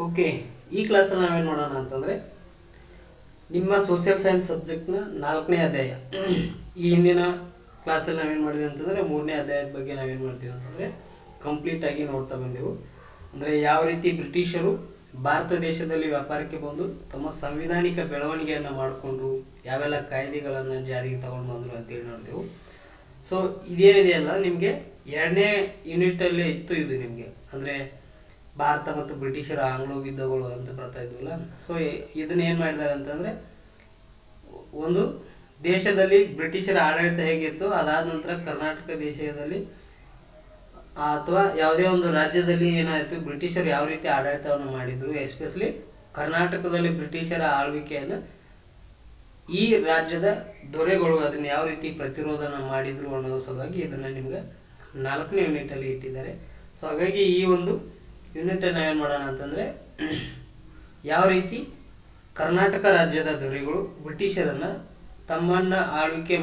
Okay, ಈ ಕ್ಲಾಸಲ್ಲಿ ನಾವೇನು ಮಾಡೋಣ ಅಂತಂದರೆ ನಿಮ್ಮ ಸೋಷಿಯಲ್ ಸೈನ್ಸ್ ಸಬ್ಜೆಕ್ಟ್ನ 4ನೇ ಅಧ್ಯಾಯ. ಈ ಹಿಂದಿನ ಕ್ಲಾಸಲ್ಲಿ ನಾವೇನು ಮಾಡಿದ್ವಿ ಅಂತಂದರೆ 3ನೇ ಅಧ್ಯಾಯದ ಬಗ್ಗೆ ನಾವೇನು ಮಾಡ್ತೀವಿ ಅಂತಂದರೆ ಕಂಪ್ಲೀಟಾಗಿ ನೋಡ್ತಾ ಬಂದೆವು. ಅಂದರೆ ಯಾವ ರೀತಿ ಬ್ರಿಟಿಷರು ಭಾರತ ದೇಶದಲ್ಲಿ ವ್ಯಾಪಾರಕ್ಕೆ ಬಂದು ತಮ್ಮ ಸಂವಿಧಾನಿಕ ಬೆಳವಣಿಗೆಯನ್ನು ಮಾಡಿಕೊಂಡ್ರು, ಯಾವೆಲ್ಲ ಕಾಯ್ದೆಗಳನ್ನು ಜಾರಿಗೆ ತಗೊಂಡು ಬಂದರು ಅಂತೇಳಿ ನೋಡಿದೆವು. ಸೊ ಇದೇನಿದೆಯಲ್ಲ ನಿಮಗೆ 2ನೇ ಯೂನಿಟಲ್ಲೇ ಇತ್ತು ಇದು ನಿಮಗೆ. ಅಂದರೆ ಭಾರತ ಮತ್ತು ಬ್ರಿಟಿಷರ ಆಂಗ್ಲೋ ಯುದ್ಧಗಳು ಅಂತ ಬರ್ತಾ ಇದ್ವಲ್ಲ. ಸೊ ಇದನ್ನ ಏನು ಮಾಡಿದ್ದಾರೆ ಅಂತಂದರೆ, ಒಂದು ದೇಶದಲ್ಲಿ ಬ್ರಿಟಿಷರ ಆಡಳಿತ ಹೇಗಿತ್ತು, ಅದಾದ ನಂತರ ಕರ್ನಾಟಕ ದೇಶದಲ್ಲಿ ಅಥವಾ ಯಾವುದೇ ಒಂದು ರಾಜ್ಯದಲ್ಲಿ ಏನಾಯಿತು, ಬ್ರಿಟಿಷರು ಯಾವ ರೀತಿ ಆಡಳಿತವನ್ನು ಮಾಡಿದರು, ಎಸ್ಪೆಷಲಿ ಕರ್ನಾಟಕದಲ್ಲಿ ಬ್ರಿಟಿಷರ ಆಳ್ವಿಕೆಯನ್ನು ಈ ರಾಜ್ಯದ ದೊರೆಗಳು ಅದನ್ನು ಯಾವ ರೀತಿ ಪ್ರತಿರೋಧನ ಮಾಡಿದರು ಅನ್ನೋದ್ರ ಸಲುವಾಗಿ ಇದನ್ನು ನಿಮ್ಗೆ 4ನೇ ಯೂನಿಟಲ್ಲಿ ಇಟ್ಟಿದ್ದಾರೆ. ಸೊ ಹಾಗಾಗಿ ಈ ಒಂದು ಯೂನಿಟನ್ನು ನಾವೇನು ಮಾಡೋಣ ಅಂತಂದರೆ, ಯಾವ ರೀತಿ ಕರ್ನಾಟಕ ರಾಜ್ಯದ ದೊರೆಗಳು ಬ್ರಿಟಿಷರನ್ನು ತಮ್ಮನ್ನು ಆಳ್ವಿಕೆ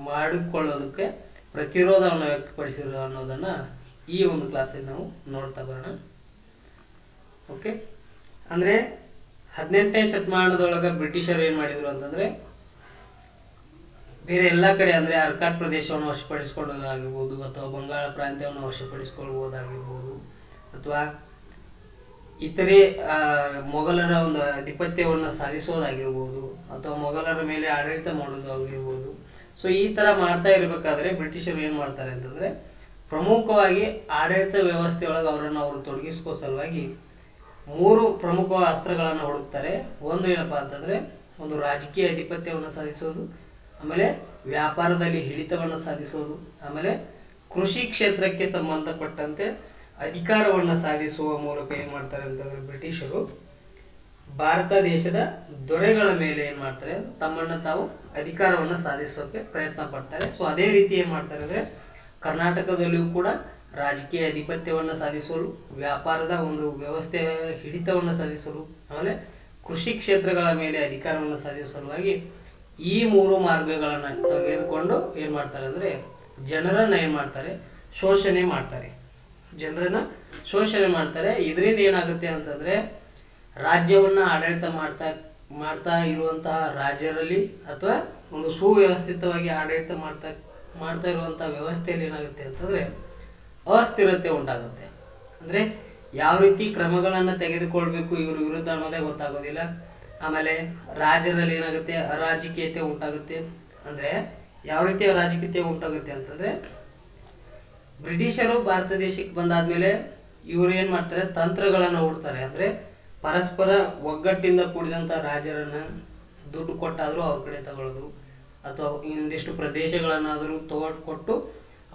ಮಾಡಿಕೊಳ್ಳೋದಕ್ಕೆ ಪ್ರತಿರೋಧವನ್ನು ವ್ಯಕ್ತಪಡಿಸಿದ್ರು ಅನ್ನೋದನ್ನು ಈ ಒಂದು ಕ್ಲಾಸಲ್ಲಿ ನಾವು ನೋಡ್ತಾ ಬರೋಣ. ಓಕೆ, ಅಂದರೆ 18ನೇ ಶತಮಾನದೊಳಗೆ ಬ್ರಿಟಿಷರು ಏನು ಮಾಡಿದರು ಅಂತಂದರೆ, ಬೇರೆ ಎಲ್ಲ ಕಡೆ ಅಂದರೆ ಅರ್ಕಾಟ್ ಪ್ರದೇಶವನ್ನು ವಶಪಡಿಸ್ಕೊಳ್ಳೋದಾಗಿರ್ಬೋದು, ಅಥವಾ ಬಂಗಾಳ ಪ್ರಾಂತ್ಯವನ್ನು ವಶಪಡಿಸ್ಕೊಳ್ಬೋದಾಗಿರ್ಬೋದು, ಅಥವಾ ಇತರೆ ಮೊಘಲರ ಒಂದು ಆಧಿಪತ್ಯವನ್ನು ಸಾಧಿಸೋದಾಗಿರ್ಬೋದು, ಅಥವಾ ಮೊಘಲರ ಮೇಲೆ ಆಡಳಿತ ಮಾಡೋದಾಗಿರ್ಬೋದು. ಸೊ ಈ ಥರ ಮಾಡ್ತಾ ಇರಬೇಕಾದ್ರೆ ಬ್ರಿಟಿಷರು ಏನು ಮಾಡ್ತಾರೆ ಅಂತಂದರೆ, ಪ್ರಮುಖವಾಗಿ ಆಡಳಿತ ವ್ಯವಸ್ಥೆಯೊಳಗೆ ಅವರು ತೊಡಗಿಸ್ಕೋ ಸಲುವಾಗಿ 3 ಪ್ರಮುಖ ಅಸ್ತ್ರಗಳನ್ನು ಹುಡುಕ್ತಾರೆ. ಒಂದು ಏನಪ್ಪ ಅಂತಂದರೆ, ಒಂದು ರಾಜಕೀಯ ಆಧಿಪತ್ಯವನ್ನು ಸಾಧಿಸೋದು, ಆಮೇಲೆ ವ್ಯಾಪಾರದಲ್ಲಿ ಹಿಡಿತವನ್ನು ಸಾಧಿಸೋದು, ಆಮೇಲೆ ಕೃಷಿ ಕ್ಷೇತ್ರಕ್ಕೆ ಸಂಬಂಧಪಟ್ಟಂತೆ ಅಧಿಕಾರವನ್ನು ಸಾಧಿಸುವ ಮೂಲಕ ಏನು ಮಾಡ್ತಾರೆ ಅಂತಂದರೆ, ಬ್ರಿಟಿಷರು ಭಾರತ ದೇಶದ ದೊರೆಗಳ ಮೇಲೆ ಏನು ಮಾಡ್ತಾರೆ, ತಮ್ಮನ್ನು ತಾವು ಅಧಿಕಾರವನ್ನು ಸಾಧಿಸೋಕೆ ಪ್ರಯತ್ನ ಪಡ್ತಾರೆ. ಸೊ ಅದೇ ರೀತಿ ಏನು ಮಾಡ್ತಾರೆ ಅಂದರೆ, ಕರ್ನಾಟಕದಲ್ಲಿಯೂ ಕೂಡ ರಾಜಕೀಯ ಆಧಿಪತ್ಯವನ್ನು ಸಾಧಿಸಲು, ವ್ಯಾಪಾರದ ಒಂದು ವ್ಯವಸ್ಥೆಯ ಹಿಡಿತವನ್ನು ಸಾಧಿಸಲು, ಆಮೇಲೆ ಕೃಷಿ ಕ್ಷೇತ್ರಗಳ ಮೇಲೆ ಅಧಿಕಾರವನ್ನು ಸಾಧಿಸುವ ಸಲುವಾಗಿ ಈ 3 ಮಾರ್ಗಗಳನ್ನು ತೆಗೆದುಕೊಂಡು ಏನು ಮಾಡ್ತಾರೆ ಅಂದರೆ, ಜನರನ್ನು ಏನು ಮಾಡ್ತಾರೆ, ಶೋಷಣೆ ಮಾಡ್ತಾರೆ. ಇದರಿಂದ ಏನಾಗುತ್ತೆ ಅಂತಂದರೆ, ರಾಜ್ಯವನ್ನು ಆಡಳಿತ ಮಾಡ್ತಾ ಇರುವಂತಹ ರಾಜ್ಯರಲ್ಲಿ ಅಥವಾ ಒಂದು ಸುವ್ಯವಸ್ಥಿತವಾಗಿ ಆಡಳಿತ ಮಾಡ್ತಾ ಇರುವಂತಹ ವ್ಯವಸ್ಥೆಯಲ್ಲಿ ಏನಾಗುತ್ತೆ ಅಂತಂದರೆ ಅಸ್ಥಿರತೆ ಉಂಟಾಗುತ್ತೆ. ಅಂದರೆ ಯಾವ ರೀತಿ ಕ್ರಮಗಳನ್ನು ತೆಗೆದುಕೊಳ್ಬೇಕು ಇವ್ರ ವಿರುದ್ಧ ಅನ್ನೋದೇ ಗೊತ್ತಾಗೋದಿಲ್ಲ. ಆಮೇಲೆ ರಾಜ್ಯದಲ್ಲಿ ಏನಾಗುತ್ತೆ, ಅರಾಜಕೀಯತೆ ಉಂಟಾಗುತ್ತೆ. ಅಂದರೆ ಯಾವ ರೀತಿ ಅರಾಜಕೀಯತೆ ಉಂಟಾಗುತ್ತೆ ಅಂತಂದರೆ, ಬ್ರಿಟಿಷರು ಭಾರತ ದೇಶಕ್ಕೆ ಬಂದಾದ್ಮೇಲೆ ಇವರು ಏನು ಮಾಡ್ತಾರೆ, ತಂತ್ರಗಳನ್ನು ಹುಡ್ತಾರೆ. ಅಂದರೆ ಪರಸ್ಪರ ಒಗ್ಗಟ್ಟಿಂದ ಕೂಡಿದಂಥ ರಾಜರನ್ನು ದುಡ್ಡು ಕೊಟ್ಟಾದರೂ ಅವ್ರ ಕಡೆ ತಗೊಳ್ಳೋದು, ಅಥವಾ ಇನ್ನೊಂದಿಷ್ಟು ಪ್ರದೇಶಗಳನ್ನಾದರೂ ಕೊಟ್ಟು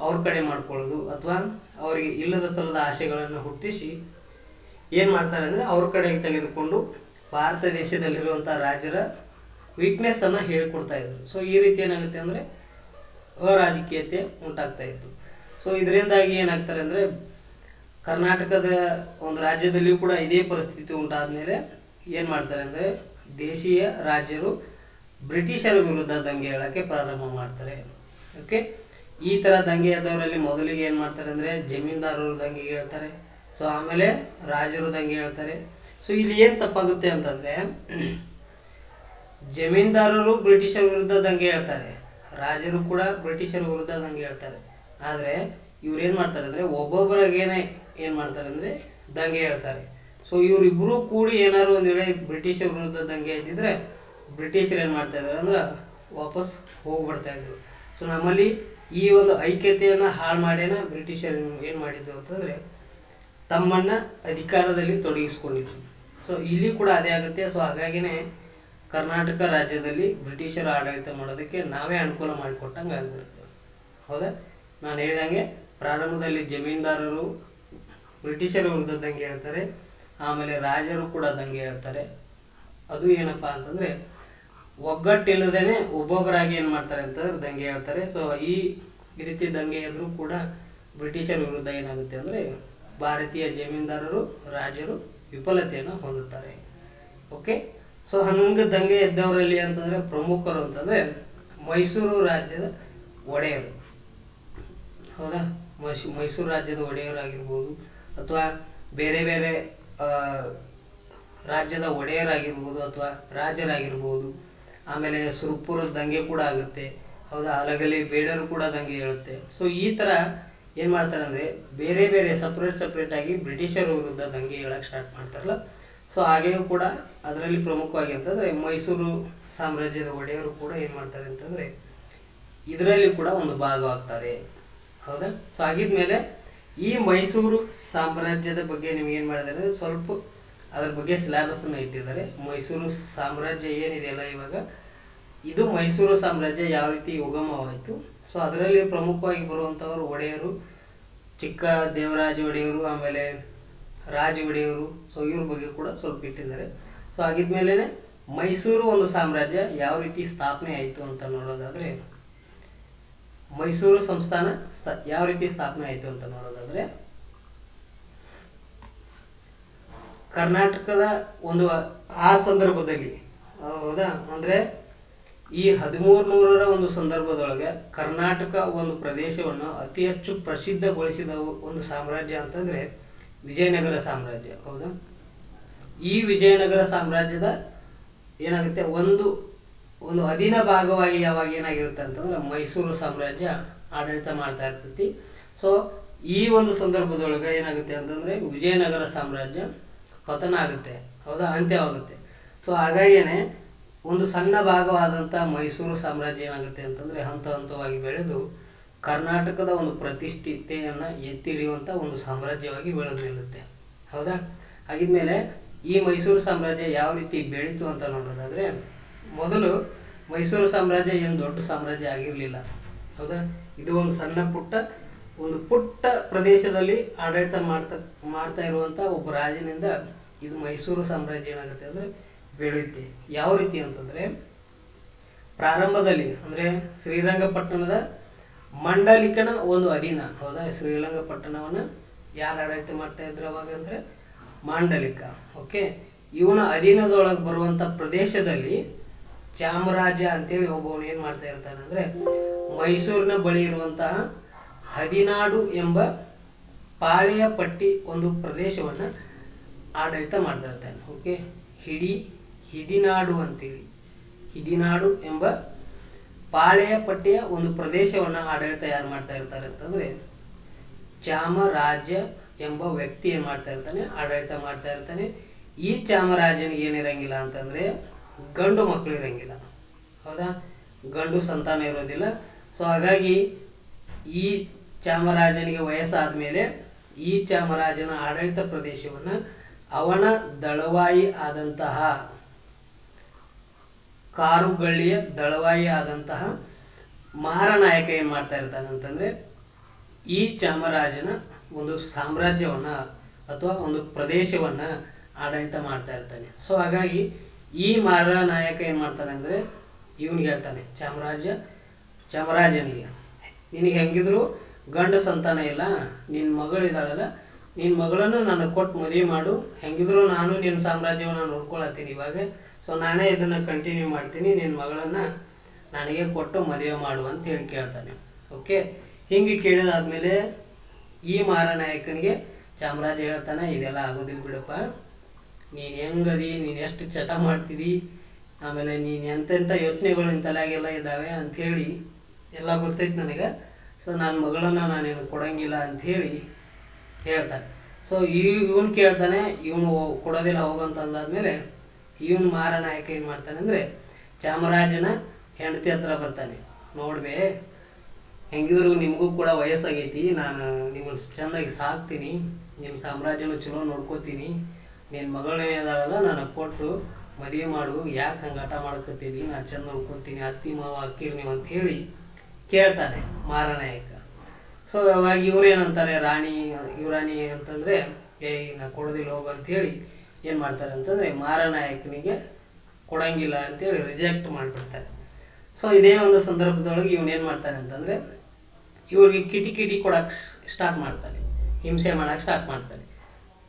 ಅವ್ರ ಕಡೆ ಮಾಡ್ಕೊಳ್ಳೋದು, ಅಥವಾ ಅವರಿಗೆ ಇಲ್ಲದ ಸಲ್ಲದ ಆಶೆಗಳನ್ನು ಹುಟ್ಟಿಸಿ ಏನು ಮಾಡ್ತಾರೆ ಅಂದರೆ ಅವ್ರ ಕಡೆಗೆ ತೆಗೆದುಕೊಂಡು ಭಾರತ ದೇಶದಲ್ಲಿರುವಂಥ ರಾಜರ ವೀಕ್ನೆಸ್ಸನ್ನು ಹೇಳಿಕೊಡ್ತಾ ಇದ್ರು. ಸೊ ಈ ರೀತಿ ಏನಾಗುತ್ತೆ ಅಂದರೆ ಅರಾಜಕೀಯತೆ ಉಂಟಾಗ್ತಾ ಇತ್ತು. ಸೊ ಇದರಿಂದಾಗಿ ಏನಾಗ್ತಾರೆ ಅಂದರೆ, ಕರ್ನಾಟಕದ ಒಂದು ರಾಜ್ಯದಲ್ಲಿಯೂ ಕೂಡ ಇದೇ ಪರಿಸ್ಥಿತಿ ಉಂಟಾದ ಮೇಲೆ ಏನು ಮಾಡ್ತಾರೆ ಅಂದರೆ, ದೇಶೀಯ ರಾಜ್ಯರು ಬ್ರಿಟಿಷರ ವಿರುದ್ಧ ದಂಗೆ ಹೇಳೋಕ್ಕೆ ಪ್ರಾರಂಭ ಮಾಡ್ತಾರೆ. ಓಕೆ, ಈ ಥರ ದಂಗೆ ಎದ್ದವರಲ್ಲಿ ಮೊದಲಿಗೆ ಏನು ಮಾಡ್ತಾರೆ ಅಂದರೆ, ಜಮೀನ್ದಾರರು ದಂಗೆ ಹೇಳ್ತಾರೆ. ಸೊ ಆಮೇಲೆ ರಾಜರು ದಂಗೆ ಹೇಳ್ತಾರೆ. ಸೊ ಇಲ್ಲಿ ಏನು ತಪ್ಪಾಗುತ್ತೆ ಅಂತಂದರೆ, ಜಮೀನ್ದಾರರು ಬ್ರಿಟಿಷರ ವಿರುದ್ಧ ದಂಗೆ ಹೇಳ್ತಾರೆ, ರಾಜರು ಕೂಡ ಬ್ರಿಟಿಷರ ವಿರುದ್ಧ ದಂಗೆ ಹೇಳ್ತಾರೆ. ಆದರೆ ಇವ್ರು ಏನು ಮಾಡ್ತಾರೆ ಅಂದರೆ, ಒಬ್ಬೊಬ್ಬರಾಗೇನೆ ಏನು ಮಾಡ್ತಾರೆ ಅಂದರೆ ದಂಗೆ ಹೇಳ್ತಾರೆ. ಸೊ ಇವರಿಬ್ಬರು ಕೂಡಿ ಏನಾದ್ರು ಒಂದು ವೇಳೆ ಬ್ರಿಟಿಷರ ವಿರುದ್ಧ ದಂಗೆ ಎದ್ದಿದ್ರೆ ಬ್ರಿಟಿಷರು ಏನು ಮಾಡ್ತಾ ಇದ್ದಾರೆ ಅಂದ್ರೆ ವಾಪಸ್ ಹೋಗ್ಬಿಡ್ತಾ ಇದ್ರು. ಸೊ ನಮ್ಮಲ್ಲಿ ಈ ಒಂದು ಐಕ್ಯತೆಯನ್ನು ಹಾಳು ಮಾಡೇನ ಬ್ರಿಟಿಷರು ಏನು ಮಾಡಿದ್ರು ಅಂತಂದರೆ, ತಮ್ಮನ್ನು ಅಧಿಕಾರದಲ್ಲಿ ತೊಡಗಿಸ್ಕೊಂಡಿದ್ರು. ಸೊ ಇಲ್ಲಿ ಕೂಡ ಅದೇ ಆಗುತ್ತೆ. ಸೊ ಹಾಗಾಗಿನೇ ಕರ್ನಾಟಕ ರಾಜ್ಯದಲ್ಲಿ ಬ್ರಿಟಿಷರ ಆಡಳಿತ ಮಾಡೋದಕ್ಕೆ ನಾವೇ ಅನುಕೂಲ ಮಾಡಿಕೊಟ್ಟಂಗೆ ಆಗಿಬಿಡುತ್ತೆ. ಹೌದಾ? ನಾನು ಹೇಳಿದಂಗೆ ಪ್ರಾರಂಭದಲ್ಲಿ ಜಮೀನ್ದಾರರು ಬ್ರಿಟಿಷರ ವಿರುದ್ಧ ದಂಗೆ ಹೇಳ್ತಾರೆ, ಆಮೇಲೆ ರಾಜರು ಕೂಡ ದಂಗೆ ಹೇಳ್ತಾರೆ. ಅದು ಏನಪ್ಪ ಅಂತಂದರೆ, ಒಗ್ಗಟ್ಟಿಲ್ಲದೇ ಒಬ್ಬೊಬ್ಬರಾಗಿ ಏನು ಮಾಡ್ತಾರೆ ಅಂತಂದ್ರೆ ದಂಗೆ ಹೇಳ್ತಾರೆ. ಸೊ ಈ ರೀತಿ ದಂಗೆ ಎದುರು ಕೂಡ ಬ್ರಿಟಿಷರ ವಿರುದ್ಧ ಏನಾಗುತ್ತೆ ಅಂದರೆ, ಭಾರತೀಯ ಜಮೀನ್ದಾರರು ರಾಜರು ವಿಫಲತೆಯನ್ನು ಹೊಂದುತ್ತಾರೆ. ಓಕೆ, ಸೊ ಹಂಗೆ ದಂಗೆ ಎದ್ದವರಲ್ಲಿ ಅಂತಂದರೆ ಪ್ರಮುಖರು ಅಂತಂದರೆ ಮೈಸೂರು ರಾಜ್ಯದ ಒಡೆಯರು. ಹೌದಾ? ಮೈಸೂರು ರಾಜ್ಯದ ಒಡೆಯರಾಗಿರ್ಬೋದು, ಅಥವಾ ಬೇರೆ ಬೇರೆ ರಾಜ್ಯದ ಒಡೆಯರಾಗಿರ್ಬೋದು ಅಥವಾ ರಾಜರಾಗಿರ್ಬೋದು. ಆಮೇಲೆ ಸುರಪುರದ ದಂಗೆ ಕೂಡ ಆಗುತ್ತೆ, ಹೌದಾ. ಅಲಗಲಿ ಬೇಡರು ಕೂಡ ದಂಗೆ ಹೇಳುತ್ತೆ. ಸೊ ಈ ಥರ ಏನು ಮಾಡ್ತಾರೆ ಅಂದರೆ ಬೇರೆ ಬೇರೆ ಸಪ್ರೇಟ್ ಆಗಿ ಬ್ರಿಟಿಷರ ವಿರುದ್ಧ ದಂಗೆ ಹೇಳಕ್ಕೆ ಸ್ಟಾರ್ಟ್ ಮಾಡ್ತಾರಲ್ಲ. ಸೊ ಹಾಗೆಯೂ ಕೂಡ ಅದರಲ್ಲಿ ಪ್ರಮುಖವಾಗಿ ಅಂತಂದರೆ ಮೈಸೂರು ಸಾಮ್ರಾಜ್ಯದ ಒಡೆಯರು ಕೂಡ ಏನು ಮಾಡ್ತಾರೆ ಅಂತಂದರೆ ಇದರಲ್ಲಿ ಕೂಡ ಒಂದು ಭಾಗವಾಗ್ತಾರೆ, ಹೌದಾ. ಸೊ ಆಗಿದ್ಮೇಲೆ ಈ ಮೈಸೂರು ಸಾಮ್ರಾಜ್ಯದ ಬಗ್ಗೆ ನಿಮ್ಗೆ ಏನು ಮಾಡಿದ್ದಾರೆ ಸ್ವಲ್ಪ ಅದ್ರ ಬಗ್ಗೆ ಸಿಲೆಬಸ್ಸನ್ನು ಇಟ್ಟಿದ್ದಾರೆ. ಮೈಸೂರು ಸಾಮ್ರಾಜ್ಯ ಏನಿದೆಯಲ್ಲ ಇವಾಗ, ಇದು ಮೈಸೂರು ಸಾಮ್ರಾಜ್ಯ ಯಾವ ರೀತಿ ಉಗಮವಾಯಿತು. ಸೊ ಅದರಲ್ಲಿ ಪ್ರಮುಖವಾಗಿ ಬರುವಂಥವರು ಒಡೆಯರು, ಚಿಕ್ಕ ದೇವರಾಜ ಒಡೆಯರು, ಆಮೇಲೆ ರಾಜ ಒಡೆಯರು. ಸೊ ಇವ್ರ ಬಗ್ಗೆ ಕೂಡ ಸ್ವಲ್ಪ ಇಟ್ಟಿದ್ದಾರೆ. ಸೊ ಆಗಿದ್ಮೇಲೆ ಮೈಸೂರು ಒಂದು ಸಾಮ್ರಾಜ್ಯ ಯಾವ ರೀತಿ ಸ್ಥಾಪನೆ ಆಯಿತು ಅಂತ ನೋಡೋದಾದರೆ, ಮೈಸೂರು ಸಂಸ್ಥಾನ ಯಾವ ರೀತಿ ಸ್ಥಾಪನೆ ಆಯಿತು ಅಂತ ನೋಡೋದಾದರೆ, ಕರ್ನಾಟಕದ ಒಂದು ಆ ಸಂದರ್ಭದಲ್ಲಿ, ಹೌದಾ, ಅಂದರೆ ಈ 1300ರ ಒಂದು ಸಂದರ್ಭದೊಳಗೆ ಕರ್ನಾಟಕ ಒಂದು ಪ್ರದೇಶವನ್ನು ಅತಿ ಹೆಚ್ಚು ಪ್ರಸಿದ್ಧಗೊಳಿಸಿದ ಒಂದು ಸಾಮ್ರಾಜ್ಯ ಅಂತಂದರೆ ವಿಜಯನಗರ ಸಾಮ್ರಾಜ್ಯ, ಹೌದಾ. ಈ ವಿಜಯನಗರ ಸಾಮ್ರಾಜ್ಯದ ಏನಾಗುತ್ತೆ ಒಂದು ಅಧೀನ ಭಾಗವಾಗಿ ಯಾವಾಗ ಏನಾಗಿರುತ್ತೆ ಅಂತಂದ್ರೆ ಮೈಸೂರು ಸಾಮ್ರಾಜ್ಯ ಆಡಳಿತ ಮಾಡ್ತಾ ಇರ್ತೈತಿ. ಸೊ ಈ ಒಂದು ಸಂದರ್ಭದೊಳಗೆ ಏನಾಗುತ್ತೆ ಅಂತಂದರೆ ವಿಜಯನಗರ ಸಾಮ್ರಾಜ್ಯ ಪತನ ಆಗುತ್ತೆ, ಹೌದಾ, ಅಂತ್ಯವಾಗುತ್ತೆ. ಸೊ ಹಾಗಾಗಿಯೇ ಒಂದು ಸಣ್ಣ ಭಾಗವಾದಂಥ ಮೈಸೂರು ಸಾಮ್ರಾಜ್ಯ ಏನಾಗುತ್ತೆ ಅಂತಂದರೆ ಹಂತವಾಗಿ ಬೆಳೆದು ಕರ್ನಾಟಕದ ಒಂದು ಪ್ರತಿಷ್ಠಿತೆಯನ್ನು ಎತ್ತಿ ಹಿಡಿಯುವಂಥ ಒಂದು ಸಾಮ್ರಾಜ್ಯವಾಗಿ ಬೆಳೆದು ನಿಲ್ಲುತ್ತೆ, ಹೌದಾ. ಹಾಗಿದ್ಮೇಲೆ ಈ ಮೈಸೂರು ಸಾಮ್ರಾಜ್ಯ ಯಾವ ರೀತಿ ಬೆಳೀತು ಅಂತ ನೋಡೋದಾದರೆ, ಮೊದಲು ಮೈಸೂರು ಸಾಮ್ರಾಜ್ಯ ಏನು ದೊಡ್ಡ ಸಾಮ್ರಾಜ್ಯ ಆಗಿರಲಿಲ್ಲ, ಹೌದಾ. ಇದು ಒಂದು ಸಣ್ಣ ಪುಟ್ಟ ಪ್ರದೇಶದಲ್ಲಿ ಆಡಳಿತ ಮಾಡ್ತಾ ಇರುವಂಥ ಒಬ್ಬ ರಾಜನಿಂದ ಇದು ಮೈಸೂರು ಸಾಮ್ರಾಜ್ಯ ಏನಾಗುತ್ತೆ ಅಂದರೆ ಬೆಳೆಯುತ್ತೆ. ಯಾವ ರೀತಿ ಅಂತಂದರೆ ಪ್ರಾರಂಭದಲ್ಲಿ ಅಂದರೆ ಶ್ರೀರಂಗಪಟ್ಟಣದ ಮಂಡಲಿಕನ ಒಂದು ಅಧೀನ, ಹೌದಾ. ಶ್ರೀರಂಗಪಟ್ಟಣವನ್ನು ಯಾರು ಆಡಳಿತ ಮಾಡ್ತಾ ಇದ್ರು ಅವಾಗ ಅಂದರೆ ಮಾಂಡಲಿಕ, ಓಕೆ. ಇವನ ಅಧೀನದೊಳಗೆ ಬರುವಂಥ ಪ್ರದೇಶದಲ್ಲಿ ಚಾಮರಾಜ ಅಂತೇಳಿ ಒಬ್ಬವನು ಏನು ಮಾಡ್ತಾ ಇರ್ತಾನೆ ಅಂದರೆ ಮೈಸೂರಿನ ಬಳಿ ಇರುವಂತಹ ಹದಿನಾಡು ಎಂಬ ಪಾಳೆಯ ಪಟ್ಟಿ ಒಂದು ಪ್ರದೇಶವನ್ನು ಆಡಳಿತ ಮಾಡ್ತಾ ಇರ್ತಾನೆ, ಓಕೆ. ಹಿದಿನಾಡು ಅಂತೇಳಿ, ಹಿದಿನಾಡು ಎಂಬ ಪಾಳೆಯ ಪಟ್ಟಿಯ ಒಂದು ಪ್ರದೇಶವನ್ನು ಆಡಳಿತ ಯಾರು ಮಾಡ್ತಾ ಇರ್ತಾರೆ ಅಂತಂದರೆ ಚಾಮರಾಜ ಎಂಬ ವ್ಯಕ್ತಿ ಏನು ಮಾಡ್ತಾ ಇರ್ತಾನೆ, ಆಡಳಿತ ಮಾಡ್ತಾ ಇರ್ತಾನೆ. ಈ ಚಾಮರಾಜನಿಗೆ ಏನಿರಂಗಿಲ್ಲ ಅಂತಂದರೆ ಗಂಡು ಮಕ್ಕಳು ಇರಂಗಿಲ್ಲ, ಹೌದಾ, ಗಂಡು ಸಂತಾನ ಇರೋದಿಲ್ಲ. ಸೊ ಹಾಗಾಗಿ ಈ ಚಾಮರಾಜನಿಗೆ ವಯಸ್ಸಾದ ಮೇಲೆ ಈ ಚಾಮರಾಜನ ಆಡಳಿತ ಪ್ರದೇಶವನ್ನು ಅವನ ದಳವಾಯಿ ಆದಂತಹ ಕಾರುಗಳ್ಳಿಯ ದಳವಾಯಿ ಆದಂತಹ ಮಹಾರಾನಾಯಕ ಏನು ಮಾಡ್ತಾ ಇರ್ತಾನೆ ಅಂತಂದರೆ ಈ ಚಾಮರಾಜನ ಒಂದು ಸಾಮ್ರಾಜ್ಯವನ್ನು ಅಥವಾ ಒಂದು ಪ್ರದೇಶವನ್ನು ಆಡಳಿತ ಮಾಡ್ತಾ ಇರ್ತಾನೆ. ಸೊ ಹಾಗಾಗಿ ಈ ಮಹಾರಾನಾಯಕ ಏನು ಮಾಡ್ತಾನೆ ಅಂದರೆ ಇವನಿಗೆ ಹೇಳ್ತಾನೆ ಚಾಮರಾಜನಿಗೆ, ನಿನಗೆ ಹೆಂಗಿದ್ರು ಗಂಡು ಸಂತಾನ ಇಲ್ಲ, ನಿನ್ನ ಮಗಳಿದ್ದಾಳಲ್ಲ, ನಿನ್ನ ಮಗಳನ್ನು ನನಗೆ ಕೊಟ್ಟು ಮದುವೆ ಮಾಡು, ಹೆಂಗಿದ್ರು ನಾನು ನಿನ್ನ ಸಾಮ್ರಾಜ್ಯವನ್ನು ನೋಡ್ಕೊಳತ್ತೀನಿ ಇವಾಗ. ಸೊ ನಾನೇ ಇದನ್ನು ಕಂಟಿನ್ಯೂ ಮಾಡ್ತೀನಿ, ನಿನ್ನ ಮಗಳನ್ನು ನನಗೆ ಕೊಟ್ಟು ಮದುವೆ ಮಾಡು ಅಂತ ಹೇಳಿ ಕೇಳ್ತಾನೆ, ಓಕೆ. ಹಿಂಗೆ ಕೇಳಿದಾದ್ಮೇಲೆ ಈ ಮಹಾರಾನಾಯಕನಿಗೆ ಚಾಮರಾಜ ಹೇಳ್ತಾನೆ, ಇದೆಲ್ಲ ಆಗೋದಿಲ್ಲ ಬಿಡಪ್ಪ, ನೀನು ಹೆಂಗದಿ, ನೀನು ಎಷ್ಟು ಚಟ ಮಾಡ್ತಿದ್ದಿ, ಆಮೇಲೆ ನೀನು ಎಂತೆಂಥ ಯೋಚನೆಗಳು ನಿನ್ನ ತಲೆಯಾಗೆಲ್ಲ ಇದ್ದಾವೆ ಅಂಥೇಳಿ ಎಲ್ಲ ಗೊತ್ತೈತೆ ನನಗೆ. ಸೊ ನನ್ನ ಮಗಳನ್ನು ನಾನೇನು ಕೊಡೋಂಗಿಲ್ಲ ಅಂಥೇಳಿ ಹೇಳ್ತಾನೆ. ಸೊ ಇವನು ಕೇಳ್ತಾನೆ, ಇವನು ಕೊಡೋದಿಲ್ಲ ಹೋಗಂತ ಅಂದಾದ್ಮೇಲೆ ಇವನು ಮಹಾರಾನಾಯಕ ಏನು ಮಾಡ್ತಾನೆ ಅಂದರೆ ಚಾಮರಾಜನ ಹೆಂಡತಿ ಹತ್ರ ಬರ್ತಾನೆ. ನೋಡ್ಬೇ, ಹೆಂಗಿದ್ರು ನಿಮಗೂ ಕೂಡ ವಯಸ್ಸಾಗೈತಿ, ನಾನು ನಿಮ್ಮನ್ನು ಚೆಂದಾಗಿ ಸಾಕ್ತೀನಿ, ನಿಮ್ಮ ಸಾಮ್ರಾಜ್ಯನ ಚಲೋ ನೋಡ್ಕೋತೀನಿ, ನಿನ್ನ ಮಗಳೇನದಾಳಲ್ಲ ನನಗೆ ಕೊಟ್ಟು ಮದುವೆ ಮಾಡು, ಯಾಕೆ ಹಂಗೆ ಆಟ ಮಾಡ್ಕೊತೀವಿ, ನಾನು ಚೆಂದ ನೋಡ್ಕೊತೀನಿ, ಅತ್ತಿ ಮಾವ ಅಕ್ಕಿರ್ ನೀವು ಅಂತ ಹೇಳಿ ಕೇಳ್ತಾನೆ ಮಹಾರಾನಾಯಕ. ಸೊ ಅವಾಗ ಇವ್ರೇನಂತಾರೆ, ಯುವರಾಣಿ ಅಂತಂದರೆ ನಾ ಕೊಡೋದಿಲ್ಲ ಹೋಗು ಅಂಥೇಳಿ ಏನು ಮಾಡ್ತಾರೆ ಅಂತಂದರೆ ಮಹಾರಾನಾಯಕನಿಗೆ ಕೊಡಂಗಿಲ್ಲ ಅಂತೇಳಿ ರಿಜೆಕ್ಟ್ ಮಾಡಿಬಿಡ್ತಾರೆ. ಸೊ ಇದೇ ಒಂದು ಸಂದರ್ಭದೊಳಗೆ ಇವನೇನು ಮಾಡ್ತಾನೆ ಅಂತಂದರೆ ಇವ್ರಿಗೆ ಕಿಟಿ ಕೊಡೋಕ್ಕೆ ಸ್ಟಾರ್ಟ್ ಮಾಡ್ತಾನೆ, ಹಿಂಸೆ ಮಾಡೋಕ್ಕೆ ಸ್ಟಾರ್ಟ್ ಮಾಡ್ತಾನೆ.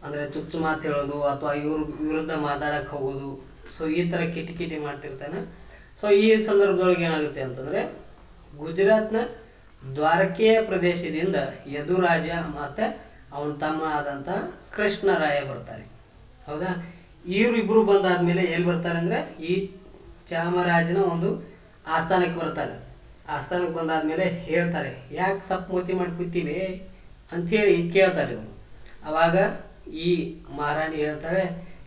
ಅಂದರೆ ಚುಚ್ಚು ಮಾತು ಹೇಳೋದು ಅಥವಾ ಇವ್ರ ವಿರುದ್ಧ ಮಾತಾಡೋಕ್ಕೆ ಹೋಗೋದು. ಸೊ ಈ ಥರ ಕಿಟಿ ಮಾಡ್ತಿರ್ತಾನೆ. ಸೊ ಈ ಸಂದರ್ಭದೊಳಗೆ ಏನಾಗುತ್ತೆ ಅಂತಂದರೆ ಗುಜರಾತ್ನ ದ್ವಾರಕೆಯ ಪ್ರದೇಶದಿಂದ ಯದುರಾಜ ಮತ್ತು ಅವನ ತಮ್ಮ ಆದಂಥ ಕೃಷ್ಣರಾಯ ಬರ್ತಾರೆ. ಹೌದಾ, ಇವರಿಬ್ಬರು ಬಂದಾದ್ಮೇಲೆ ಎಲ್ಲಿ ಬರ್ತಾರೆ ಅಂದರೆ ಈ ಚಾಮರಾಜನ ಒಂದು ಆಸ್ಥಾನಕ್ಕೆ ಬರ್ತಾರೆ. ಆಸ್ಥಾನಕ್ಕೆ ಬಂದಾದ್ಮೇಲೆ ಹೇಳ್ತಾರೆ, ಯಾಕೆ ಸಪ್ ಮೋತಿ ಮಾಡಿ ಕೂತೀವಿ ಅಂಥೇಳಿ ಕೇಳ್ತಾರೆ ಇವರು. ಅವಾಗ ಈ ಮಹಾರಾಣಿ ಹೇಳ್ತಾರೆ,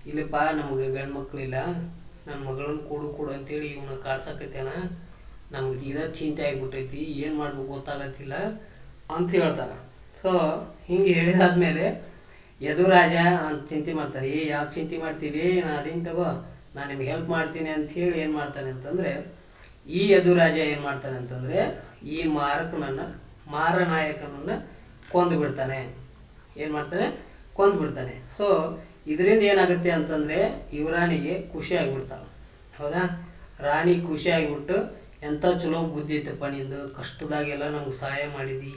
ಇಲ್ಲಪ್ಪ ನಮಗೆ ಗಂಡು ಮಕ್ಕಳಿಲ್ಲ, ನನ್ನ ಮಗಳನ್ನ ಕೊಡು ಅಂತೇಳಿ ಇವನ್ನ ಕಾಡ್ಸಕತ್ತೇನ, ನಮ್ಗೆ ಇದ ಚಿಂತೆ ಆಗಿಬಿಟ್ಟೈತಿ, ಏನು ಮಾಡ್ಬೇಕು ಗೊತ್ತಾಗತ್ತಿಲ್ಲ ಅಂತ ಹೇಳ್ತಾರೆ. ಸೊ ಹಿಂಗೆ ಹೇಳಿದಾದ್ಮೇಲೆ ಯದುರಾಜ ಅಂತ ಚಿಂತೆ ಮಾಡ್ತಾರೆ. ಯಾಕೆ ಚಿಂತೆ ಮಾಡ್ತೀವಿ, ನಾನು ಅದೇನು ತಗೋ, ನಾನು ನಿಮ್ಗೆ ಹೆಲ್ಪ್ ಮಾಡ್ತೀನಿ ಅಂತ ಹೇಳಿ ಏನು ಮಾಡ್ತಾನೆ ಅಂತಂದರೆ, ಈ ಯದುರಾಜ ಏನು ಮಾಡ್ತಾನೆ ಅಂತಂದರೆ ಈ ಮಾರನಾಯಕನನ್ನು ಕೊಂದು ಬಿಡ್ತಾನೆ. ಏನು ಮಾಡ್ತಾನೆ, ಕೊಂದು ಬಿಡ್ತಾನೆ. ಸೊ ಇದರಿಂದ ಏನಾಗುತ್ತೆ ಅಂತಂದರೆ ಯುವರಾಣಿಗೆ ಖುಷಿ ಆಗಿಬಿಡ್ತಾಳೆ. ಹೌದಾ, ರಾಣಿ ಖುಷಿ ಆಗಿಬಿಟ್ಟು, ಎಂಥ ಚಲೋ ಬುದ್ಧಿ ಐತಪ್ಪ ನಿಂದು, ಕಷ್ಟದಾಗೆಲ್ಲ ನಮ್ಗೆ ಸಹಾಯ ಮಾಡಿದಿ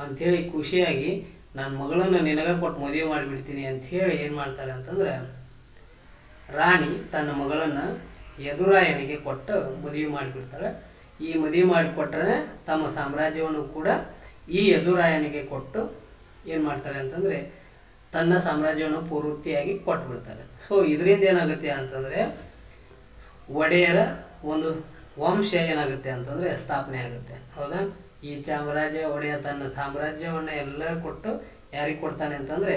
ಅಂಥೇಳಿ ಖುಷಿಯಾಗಿ ನನ್ನ ಮಗಳನ್ನು ನಿನಗೆ ಕೊಟ್ಟು ಮದುವೆ ಮಾಡಿಬಿಡ್ತೀನಿ ಅಂಥೇಳಿ ಏನು ಮಾಡ್ತಾರೆ ಅಂತಂದ್ರೆ ರಾಣಿ ತನ್ನ ಮಗಳನ್ನು ಯದುರಾಯನಿಗೆ ಕೊಟ್ಟು ಮದುವೆ ಮಾಡಿಬಿಡ್ತಾಳೆ. ಈ ಮದುವೆ ಮಾಡಿಕೊಟ್ರೆ ತಮ್ಮ ಸಾಮ್ರಾಜ್ಯವನ್ನು ಕೂಡ ಈ ಯದುರಾಯನಿಗೆ ಕೊಟ್ಟು ಏನು ಮಾಡ್ತಾರೆ ಅಂತಂದರೆ ತನ್ನ ಸಾಮ್ರಾಜ್ಯವನ್ನು ಪೂರ್ತಿಯಾಗಿ ಕೊಟ್ಬಿಡ್ತಾರೆ. ಸೊ ಇದರಿಂದ ಏನಾಗುತ್ತೆ ಅಂತಂದರೆ ಒಡೆಯರ ಒಂದು ವಂಶ ಏನಾಗುತ್ತೆ ಅಂತಂದರೆ ಸ್ಥಾಪನೆ ಆಗುತ್ತೆ. ಹೌದಾ, ಈ ಚಾಮರಾಜ ಒಡೆಯ ತನ್ನ ಸಾಮ್ರಾಜ್ಯವನ್ನು ಎಲ್ಲರೂ ಕೊಟ್ಟು ಯಾರಿಗೆ ಕೊಡ್ತಾನೆ ಅಂತಂದರೆ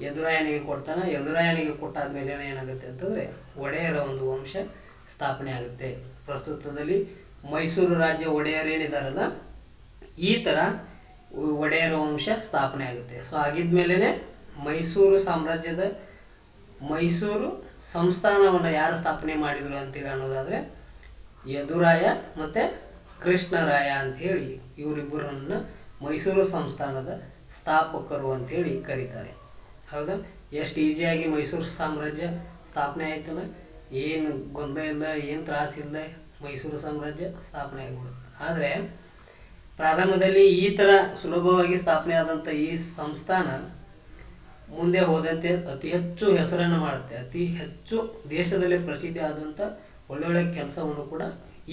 ಯದುರಾಯನಿಗೆ ಕೊಡ್ತಾನೆ. ಯದುರಾಯನಿಗೆ ಕೊಟ್ಟಾದ್ಮೇಲೆ ಏನಾಗುತ್ತೆ ಅಂತಂದರೆ ಒಡೆಯರ ಒಂದು ವಂಶ ಸ್ಥಾಪನೆ ಆಗುತ್ತೆ. ಪ್ರಸ್ತುತದಲ್ಲಿ ಮೈಸೂರು ರಾಜ್ಯ ಒಡೆಯರು ಏನಿದಾರಲ್ಲ, ಈ ಥರ ಒಡೆಯರ ವಂಶ ಸ್ಥಾಪನೆ ಆಗುತ್ತೆ. ಸೊ ಆಗಿದ್ಮೇಲೆ ಮೈಸೂರು ಸಾಮ್ರಾಜ್ಯದ ಮೈಸೂರು ಸಂಸ್ಥಾನವನ್ನು ಯಾರು ಸ್ಥಾಪನೆ ಮಾಡಿದರು ಅಂತೇಳಿ ಅನ್ನೋದಾದರೆ ಯದುರಾಯ ಮತ್ತು ಕೃಷ್ಣರಾಯ ಅಂಥೇಳಿ ಇವರಿಬ್ಬರನ್ನ ಮೈಸೂರು ಸಂಸ್ಥಾನದ ಸ್ಥಾಪಕರು ಅಂಥೇಳಿ ಕರೀತಾರೆ. ಹೌದಾ, ಎಷ್ಟು ಈಸಿಯಾಗಿ ಮೈಸೂರು ಸಾಮ್ರಾಜ್ಯ ಸ್ಥಾಪನೆ ಆಯ್ತಲ್ಲ, ಏನು ಗೊಂದಲ ಇಲ್ಲ, ಏನು ತ್ರಾಸಿಲ್ಲ, ಮೈಸೂರು ಸಾಮ್ರಾಜ್ಯ ಸ್ಥಾಪನೆ ಆಗಿಬಿಡುತ್ತೆ. ಆದರೆ ಪ್ರಾರಂಭದಲ್ಲಿ ಈ ಥರ ಸುಲಭವಾಗಿ ಸ್ಥಾಪನೆ ಆದಂಥ ಈ ಸಂಸ್ಥಾನ ಮುಂದೆ ಹೋದಂತೆ ಅತಿ ಹೆಚ್ಚು ಹೆಸರನ್ನು ಮಾಡುತ್ತೆ. ಅತಿ ಹೆಚ್ಚು ದೇಶದಲ್ಲಿ ಪ್ರಸಿದ್ಧಿ ಆದಂಥ ಒಳ್ಳೊಳ್ಳೆ ಕೆಲಸವನ್ನು ಕೂಡ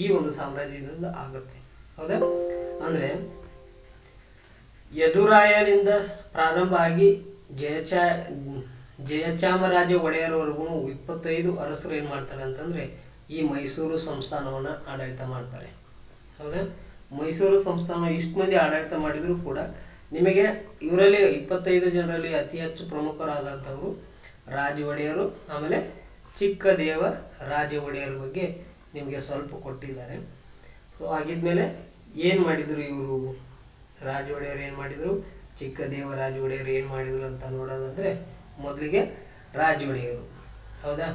ಈ ಒಂದು ಸಾಮ್ರಾಜ್ಯದಿಂದ ಆಗುತ್ತೆ. ಹೌದಾ, ಅಂದರೆ ಯದುರಾಯನಿಂದ ಪ್ರಾರಂಭ ಆಗಿ ಜಯಚಾಮರಾಜ ಒಡೆಯರವರೆಗೂ 25 ಅರಸರು ಏನು ಮಾಡ್ತಾರೆ ಅಂತಂದರೆ ಈ ಮೈಸೂರು ಸಂಸ್ಥಾನವನ್ನು ಆಡಳಿತ ಮಾಡ್ತಾರೆ. ಹೌದಾ, ಮೈಸೂರು ಸಂಸ್ಥಾನ ಇಷ್ಟು ಮಂದಿ ಆಡಳಿತ ಮಾಡಿದರೂ ಕೂಡ ನಿಮಗೆ ಇವರಲ್ಲಿ 25 ಜನರಲ್ಲಿ ಅತಿ ಹೆಚ್ಚು ಪ್ರಮುಖರಾದಂಥವರು ರಾಜ ಒಡೆಯರು, ಆಮೇಲೆ ಚಿಕ್ಕದೇವ ರಾಜ ಒಡೆಯರ ಬಗ್ಗೆ ನಿಮಗೆ ಸ್ವಲ್ಪ ಕೊಟ್ಟಿದ್ದಾರೆ. ಸೊ ಆಗಿದ್ಮೇಲೆ ಏನು ಮಾಡಿದರು ಇವರು ರಾಜ ಒಡೆಯರು, ಏನು ಮಾಡಿದರು ಚಿಕ್ಕದೇವ ರಾಜ ಒಡೆಯರು ಏನು ಮಾಡಿದರು ಅಂತ ನೋಡೋದಂದರೆ ಮೊದಲಿಗೆ ರಾಜ ಒಡೆಯರು. ಹೌದಾ,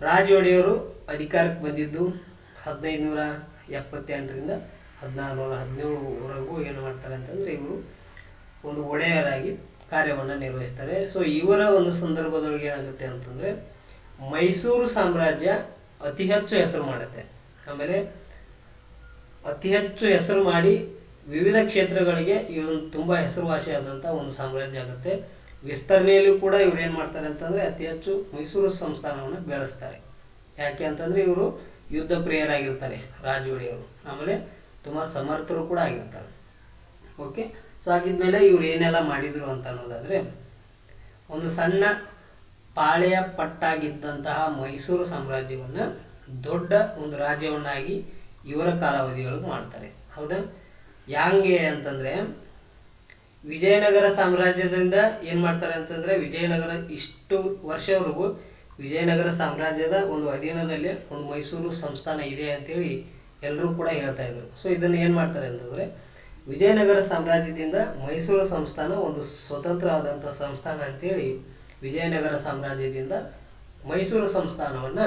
ರಾಜ ಒಡೆಯರು ಅಧಿಕಾರಕ್ಕೆ ಬಂದಿದ್ದು 1578ರಿಂದ 1617ವರೆಗೂ ಏನು ಮಾಡ್ತಾರೆ ಅಂತಂದರೆ ಇವರು ಒಂದು ಒಡೆಯರಾಗಿ ಕಾರ್ಯವನ್ನು ನಿರ್ವಹಿಸ್ತಾರೆ. ಸೊ ಇವರ ಒಂದು ಸಂದರ್ಭದೊಳಗೆ ಏನಾಗುತ್ತೆ ಅಂತಂದರೆ ಮೈಸೂರು ಸಾಮ್ರಾಜ್ಯ ಅತಿ ಹೆಚ್ಚು ಹೆಸರು ಮಾಡುತ್ತೆ. ಆಮೇಲೆ ಅತಿ ಹೆಚ್ಚು ಹೆಸರು ಮಾಡಿ ವಿವಿಧ ಕ್ಷೇತ್ರಗಳಿಗೆ ಇವೊಂದು ತುಂಬ ಹೆಸರುವಾಸಿಯಾದಂಥ ಒಂದು ಸಾಮ್ರಾಜ್ಯ ಆಗುತ್ತೆ. ವಿಸ್ತರಣೆಯಲ್ಲೂ ಕೂಡ ಇವ್ರು ಏನು ಮಾಡ್ತಾರೆ ಅಂತಂದರೆ ಅತಿ ಹೆಚ್ಚು ಮೈಸೂರು ಸಂಸ್ಥಾನವನ್ನು ಬೆಳೆಸ್ತಾರೆ. ಯಾಕೆ ಅಂತಂದರೆ ಇವರು ಯುದ್ಧ ಪ್ರಿಯರಾಗಿರ್ತಾರೆ ರಾಜ ಒಡೆಯರು, ಆಮೇಲೆ ತುಂಬ ಸಮರ್ಥರು ಕೂಡ ಆಗಿರ್ತಾರೆ. ಓಕೆ, ಸೊ ಆಗಿದ್ಮೇಲೆ ಇವ್ರು ಏನೆಲ್ಲ ಮಾಡಿದರು ಅಂತ ಅನ್ನೋದಾದರೆ ಒಂದು ಸಣ್ಣ ಪಾಳೆಯ ಪಟ್ಟಾಗಿದ್ದಂತಹ ಮೈಸೂರು ಸಾಮ್ರಾಜ್ಯವನ್ನು ದೊಡ್ಡ ಒಂದು ರಾಜ್ಯವನ್ನಾಗಿ ಇವರ ಕಾಲಾವಧಿಯೊಳಗೆ ಮಾಡ್ತಾರೆ. ಹೌದಾ, ಯಾಂಗೆ ಅಂತಂದರೆ ವಿಜಯನಗರ ಸಾಮ್ರಾಜ್ಯದಿಂದ ಏನು ಮಾಡ್ತಾರೆ ಅಂತಂದರೆ ವಿಜಯನಗರ ಇಷ್ಟು ವರ್ಷವರೆಗೂ ವಿಜಯನಗರ ಸಾಮ್ರಾಜ್ಯದ ಒಂದು ಅಧೀನದಲ್ಲಿ ಒಂದು ಮೈಸೂರು ಸಂಸ್ಥಾನ ಇದೆ ಅಂತೇಳಿ ಎಲ್ಲರೂ ಕೂಡ ಹೇಳ್ತಾ ಇದ್ರು. ಸೊ ಇದನ್ನು ಏನು ಮಾಡ್ತಾರೆ ಅಂತಂದರೆ ವಿಜಯನಗರ ಸಾಮ್ರಾಜ್ಯದಿಂದ ಮೈಸೂರು ಸಂಸ್ಥಾನ ಒಂದು ಸ್ವತಂತ್ರ ಆದಂಥ ಸಂಸ್ಥಾನ ಅಂತೇಳಿ ವಿಜಯನಗರ ಸಾಮ್ರಾಜ್ಯದಿಂದ ಮೈಸೂರು ಸಂಸ್ಥಾನವನ್ನು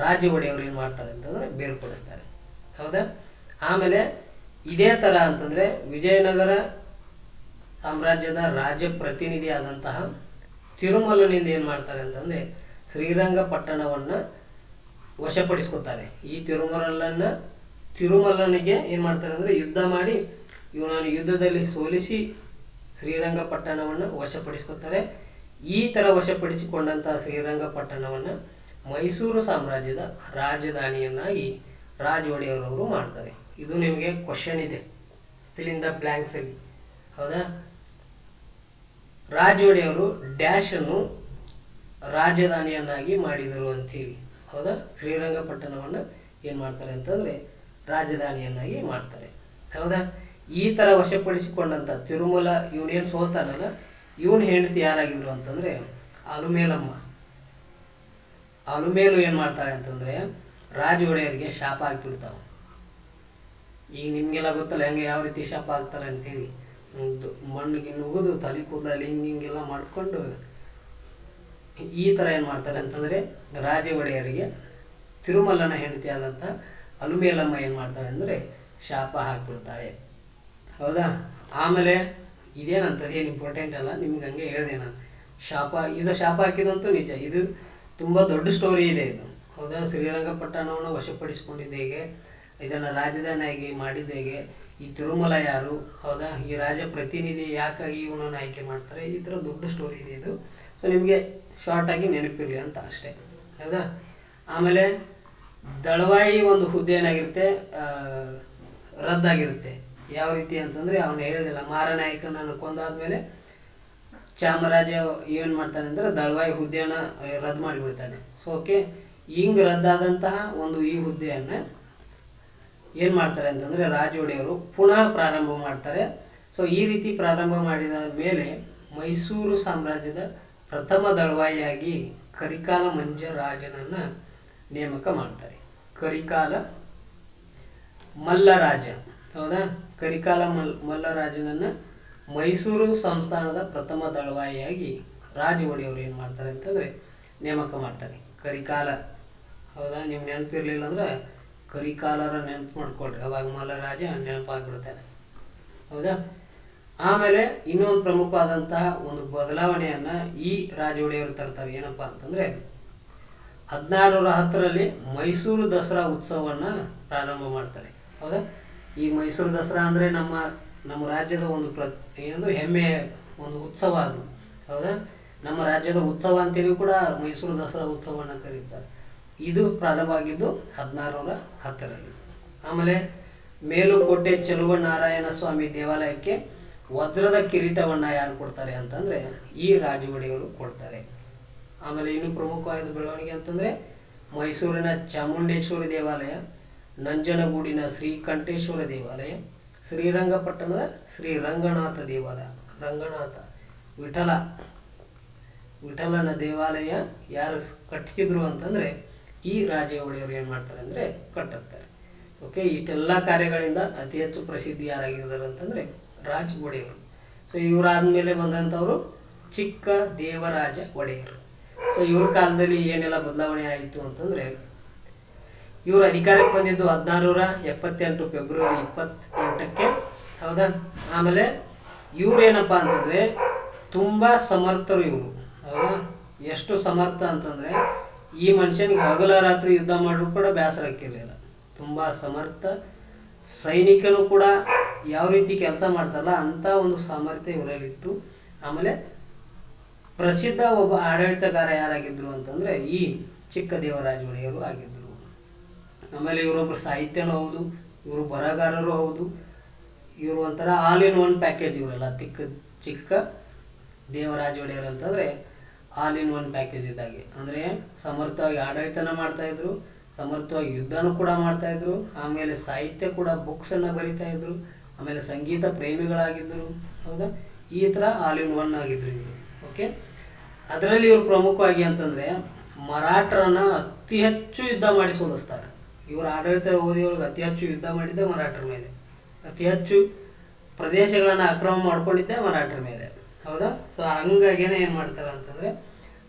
ರಾಜ ಒಡೆಯವರು ಏನು ಮಾಡ್ತಾರೆ ಅಂತಂದರೆ ಬೇರ್ಪಡಿಸ್ತಾರೆ. ಹೌದಾ, ಆಮೇಲೆ ಇದೇ ಥರ ಅಂತಂದರೆ ವಿಜಯನಗರ ಸಾಮ್ರಾಜ್ಯದ ರಾಜ್ಯ ಪ್ರತಿನಿಧಿ ಆದಂತಹ ತಿರುಮಲನಿಂದ ಏನು ಮಾಡ್ತಾರೆ ಅಂತಂದರೆ ಶ್ರೀರಂಗಪಟ್ಟಣವನ್ನು ವಶಪಡಿಸ್ಕೊತಾರೆ. ಈ ತಿರುಮಲನಿಗೆ ಏನು ಮಾಡ್ತಾರೆ ಅಂದರೆ ಯುದ್ಧ ಮಾಡಿ ಇವನನ್ನು ಯುದ್ಧದಲ್ಲಿ ಸೋಲಿಸಿ ಶ್ರೀರಂಗಪಟ್ಟಣವನ್ನು ವಶಪಡಿಸ್ಕೊತಾರೆ. ಈ ಥರ ವಶಪಡಿಸಿಕೊಂಡಂಥ ಶ್ರೀರಂಗಪಟ್ಟಣವನ್ನು ಮೈಸೂರು ಸಾಮ್ರಾಜ್ಯದ ರಾಜಧಾನಿಯನ್ನಾಗಿ ರಾಜ ಒಡೆಯರವರು ಮಾಡ್ತಾರೆ. ಇದು ನಿಮಗೆ ಕ್ವಶನ್ ಇದೆ ಫಿಲ್ ಇನ್ ದ ಬ್ಲ್ಯಾಂಕ್ಸಲ್ಲಿ. ಹೌದಾ, ರಾಜ ಒಡೆಯರು ಡ್ಯಾಶ್ ಅನ್ನು ರಾಜಧಾನಿಯನ್ನಾಗಿ ಮಾಡಿದರು ಅಂತೀವಿ. ಹೌದಾ, ಶ್ರೀರಂಗಪಟ್ಟಣವನ್ನು ಏನು ಮಾಡ್ತಾರೆ ಅಂತಂದರೆ ರಾಜಧಾನಿಯನ್ನಾಗಿ ಮಾಡ್ತಾರೆ. ಹೌದಾ, ಈ ಥರ ವಶಪಡಿಸಿಕೊಂಡಂಥ ತಿರುಮಲ ಇವನೇನು ಸೋತಾನಲ್ಲ, ಇವನ್ ಹೆಂಡತಿ ಯಾರಾಗಿದ್ರು ಅಂತಂದರೆ ಅಲುಮೇಲಮ್ಮ. ಅಲುಮೇಲು ಏನು ಮಾಡ್ತಾಳೆ ಅಂತಂದರೆ ರಾಜ ಒಡೆಯರಿಗೆ ಶಾಪ ಹಾಕ್ಬಿಡ್ತಾವೆ. ಈಗ ನಿಮಗೆಲ್ಲ ಗೊತ್ತಲ್ಲ ಹೆಂಗೆ ಯಾವ ರೀತಿ ಶಾಪ ಆಗ್ತಾರೆ ಅಂತೇಳಿ. ಮಣ್ಣಿಗೆ ನುಗ್ಗೋದು, ತಲೆ ಕೂದಲಲ್ಲಿ ಹಿಂಗೆಲ್ಲ ಮಾಡ್ಕೊಂಡು ಈ ಥರ ಏನು ಮಾಡ್ತಾರೆ ಅಂತಂದರೆ ರಾಜ ಒಡೆಯರಿಗೆ ತಿರುಮಲನ ಹೆಂಡತಿ ಆದಂಥ ಅಲುಮೇಲಮ್ಮ ಏನು ಮಾಡ್ತಾಳೆ ಅಂದರೆ ಶಾಪ ಹಾಕ್ಬಿಡ್ತಾಳೆ. ಹೌದಾ, ಆಮೇಲೆ ಇದೇನಂತದ್ದು ಏನು ಇಂಪಾರ್ಟೆಂಟ್ ಅಲ್ಲ, ನಿಮ್ಗೆ ಹಂಗೆ ಹೇಳಿದೆ ನಾನು. ಶಾಪ ಹಾಕಿದಂತೂ ನಿಜ. ಇದು ತುಂಬ ದೊಡ್ಡ ಸ್ಟೋರಿ ಇದೆ ಇದು. ಹೌದಾ, ಶ್ರೀರಂಗಪಟ್ಟಣವನ್ನು ವಶಪಡಿಸಿಕೊಂಡಿದ್ದು ಹೇಗೆ, ಇದನ್ನು ರಾಜಧಾನಿಯಾಗಿ ಮಾಡಿದ್ದು ಹೇಗೆ, ಈ ತಿರುಮಲ ಯಾರು, ಹೌದಾ, ಈ ರಾಜ ಪ್ರತಿನಿಧಿ ಯಾಕಾಗಿ ಇವನನ್ನು ಆಯ್ಕೆ ಮಾಡ್ತಾರೆ, ಈ ಥರ ದೊಡ್ಡ ಸ್ಟೋರಿ ಇದೆ ಇದು. ಸೊ ನಿಮಗೆ ಶಾರ್ಟಾಗಿ ನೆನಪಿರಲಿ ಅಂತ ಅಷ್ಟೇ. ಹೌದಾ, ಆಮೇಲೆ ದಳವಾಯಿ ಒಂದು ಹುದ್ದೆ ಏನಾಗಿರುತ್ತೆ, ರದ್ದಾಗಿರುತ್ತೆ. ಯಾವ ರೀತಿ ಅಂತಂದರೆ ಅವನು ಹೇಳಿದಿಲ್ಲ, ಮಾರನಾಯಕನನ್ನು ಕೊಂದಾದ್ಮೇಲೆ ಚಾಮರಾಜ ಏನು ಮಾಡ್ತಾನೆ ಅಂದರೆ ದಳವಾಯಿ ಹುದ್ದೆಯನ್ನು ರದ್ದು ಮಾಡಿಬಿಡ್ತಾನೆ. ಸೊ ಓಕೆ, ಹಿಂಗೆ ರದ್ದಾದಂತಹ ಒಂದು ಈ ಹುದ್ದೆಯನ್ನು ಏನು ಮಾಡ್ತಾರೆ ಅಂತಂದರೆ ರಾಜ ಒಡೆಯರು ಪುನಃ ಪ್ರಾರಂಭ ಮಾಡ್ತಾರೆ. ಸೊ ಈ ರೀತಿ ಪ್ರಾರಂಭ ಮಾಡಿದ ಮೇಲೆ ಮೈಸೂರು ಸಾಮ್ರಾಜ್ಯದ ಪ್ರಥಮ ದಳವಾಯಿಯಾಗಿ ಕರಿಕಾಲ ಮಂಜರಾಜನನ್ನು ನೇಮಕ ಮಾಡ್ತಾರೆ. ಕರಿಕಾಲ ಮಲ್ಲರಾಜ. ಹೌದಾ, ಕರಿಕಾಲ ಮಲ್ಲರಾಜನನ್ನು ಮೈಸೂರು ಸಂಸ್ಥಾನದ ಪ್ರಥಮ ದಳವಾಯಿಯಾಗಿ ರಾಜ ಒಡೆಯವರು ಏನು ಮಾಡ್ತಾರೆ ಅಂತಂದರೆ ನೇಮಕ ಮಾಡ್ತಾರೆ. ಕರಿಕಾಲ. ಹೌದಾ, ನೀವು ನೆನಪಿರಲಿಲ್ಲ ಅಂದ್ರೆ ಕರಿಕಾಲರ ನೆನಪು ಮಾಡ್ಕೊಳ್ರಿ, ಅವಾಗ ಮಲ್ಲರಾಜ ನೆನಪಾಗ್ಬಿಡ್ತಾನೆ. ಹೌದಾ, ಆಮೇಲೆ ಇನ್ನೊಂದು ಪ್ರಮುಖವಾದಂತಹ ಒಂದು ಬದಲಾವಣೆಯನ್ನು ಈ ರಾಜ ಒಡೆಯವರು ತರ್ತಾರೆ. ಏನಪ್ಪ ಅಂತಂದರೆ 1610ರಲ್ಲಿ ಮೈಸೂರು ದಸರಾ ಉತ್ಸವವನ್ನು ಪ್ರಾರಂಭ ಮಾಡ್ತಾರೆ. ಹೌದಾ, ಈ ಮೈಸೂರು ದಸರಾ ಅಂದರೆ ನಮ್ಮ ರಾಜ್ಯದ ಒಂದು ಏನದು ಹೆಮ್ಮೆಯ ಒಂದು ಉತ್ಸವ ಅದು. ಹೌದಾ, ನಮ್ಮ ರಾಜ್ಯದ ಉತ್ಸವ ಅಂತೇಳಿ ಕೂಡ ಮೈಸೂರು ದಸರಾ ಉತ್ಸವವನ್ನು ಕರೀತಾರೆ. ಇದು ಪ್ರಾರಂಭ ಆಗಿದ್ದು 1610ರಲ್ಲಿ. ಆಮೇಲೆ ಮೇಲುಕೋಟೆ ಚೆಲುವನಾರಾಯಣ ಸ್ವಾಮಿ ದೇವಾಲಯಕ್ಕೆ ವಜ್ರದ ಕಿರೀಟವನ್ನು ಯಾರು ಕೊಡ್ತಾರೆ ಅಂತಂದರೆ ಈ ರಾಜ ಒಡೆಯವರು ಕೊಡ್ತಾರೆ. ಆಮೇಲೆ ಇನ್ನೂ ಪ್ರಮುಖವಾದ ಬೆಳವಣಿಗೆ ಅಂತಂದರೆ ಮೈಸೂರಿನ ಚಾಮುಂಡೇಶ್ವರಿ ದೇವಾಲಯ, ನಂಜನಗೂಡಿನ ಶ್ರೀಕಂಠೇಶ್ವರ ದೇವಾಲಯ, ಶ್ರೀರಂಗಪಟ್ಟಣದ ಶ್ರೀರಂಗನಾಥ ದೇವಾಲಯ, ರಂಗನಾಥ ವಿಠಲನ ದೇವಾಲಯ ಯಾರು ಕಟ್ಟಿಸಿದ್ರು ಅಂತಂದರೆ ಈ ರಾಜ ಒಡೆಯವರು ಏನು ಮಾಡ್ತಾರೆ ಅಂದರೆ ಕಟ್ಟಿಸ್ತಾರೆ. ಓಕೆ, ಇಷ್ಟೆಲ್ಲ ಕಾರ್ಯಗಳಿಂದ ಅತಿ ಹೆಚ್ಚು ಪ್ರಸಿದ್ಧಿ ಯಾರಾಗಿದ್ದಾರೆ ಅಂತಂದರೆ ರಾಜ ಒಡೆಯವರು. ಸೊ ಇವರಾದ್ಮೇಲೆ ಬಂದಂಥವರು ಚಿಕ್ಕ ದೇವರಾಜ ಒಡೆಯರು. ಸೊ ಇವ್ರ ಕಾಲದಲ್ಲಿ ಏನೆಲ್ಲ ಬದಲಾವಣೆ ಆಯಿತು ಅಂತಂದರೆ ಇವರು ಅಧಿಕಾರಕ್ಕೆ ಬಂದಿದ್ದು 1678 ಫೆಬ್ರವರಿ 28ಕ್ಕೆ. ಹೌದಾ, ಆಮೇಲೆ ಇವ್ರೇನಪ್ಪ ಅಂತಂದರೆ ತುಂಬ ಸಮರ್ಥರು ಇವರು. ಹೌದಾ, ಎಷ್ಟು ಸಮರ್ಥ ಅಂತಂದರೆ ಈ ಮನುಷ್ಯನಿಗೆ ಹಗಲ ರಾತ್ರಿ ಯುದ್ಧ ಮಾಡಿದ್ರು ಕೂಡ ಬೇಸರ ಹಾಕಿರಲಿಲ್ಲ. ತುಂಬ ಸಮರ್ಥ ಸೈನಿಕನು ಕೂಡ ಯಾವ ರೀತಿ ಕೆಲಸ ಮಾಡ್ತಾರಲ್ಲ ಅಂಥ ಒಂದು ಸಾಮರ್ಥ್ಯ ಇವರಲ್ಲಿತ್ತು. ಆಮೇಲೆ ಪ್ರಸಿದ್ಧ ಒಬ್ಬ ಆಡಳಿತಗಾರ ಯಾರಾಗಿದ್ದರು ಅಂತಂದರೆ ಈ ಚಿಕ್ಕ ದೇವರಾಜ ಒಡೆಯರು ಆಗಿದ್ದರು. ಆಮೇಲೆ ಇವರೊಬ್ಬರು ಸಾಹಿತ್ಯನೂ ಹೌದು, ಇವರು ಬರಹಗಾರರು ಹೌದು. ಇವರು ಒಂಥರ ಆಲ್ ಇನ್ ಒನ್ ಪ್ಯಾಕೇಜ್. ಇವರೆಲ್ಲ ಚಿಕ್ಕ ದೇವರಾಜ ಒಡೆಯರು ಅಂತಂದರೆ ಆಲ್ ಇನ್ ಒನ್ ಪ್ಯಾಕೇಜ್ ಇದ್ದಾಗೆ. ಅಂದರೆ ಸಮರ್ಥವಾಗಿ ಆಡಳಿತನ ಮಾಡ್ತಾಯಿದ್ರು, ಸಮರ್ಥವಾಗಿ ಯುದ್ಧನೂ ಕೂಡ ಮಾಡ್ತಾಯಿದ್ರು, ಆಮೇಲೆ ಸಾಹಿತ್ಯ ಕೂಡ ಬುಕ್ಸನ್ನು ಬರಿತಾಯಿದ್ರು, ಆಮೇಲೆ ಸಂಗೀತ ಪ್ರೇಮಿಗಳಾಗಿದ್ದರು. ಹೌದಾ, ಈ ಥರ ಆಲ್ ಇನ್ ಒನ್ ಆಗಿದ್ರು ಇವರು. ಓಕೆ, ಅದರಲ್ಲಿ ಇವರು ಪ್ರಮುಖವಾಗಿ ಅಂತಂದರೆ ಮರಾಠರನ್ನು ಅತಿ ಹೆಚ್ಚು ಯುದ್ಧ ಮಾಡಿ ಸೋಲಿಸ್ತಾರೆ. ಇವರು ಆಡಳಿತ ಅವಧಿಯೊಳಗೆ ಅತಿ ಹೆಚ್ಚು ಯುದ್ಧ ಮಾಡಿದ್ದೆ ಮರಾಠರ ಮೇಲೆ, ಅತಿ ಹೆಚ್ಚು ಪ್ರದೇಶಗಳನ್ನು ಆಕ್ರಮಣ ಮಾಡ್ಕೊಂಡಿದ್ದೆ ಮರಾಠರ ಮೇಲೆ. ಹೌದಾ, ಸೊ ಹಂಗಾಗೇನೆ ಏನು ಮಾಡ್ತಾರೆ ಅಂತಂದರೆ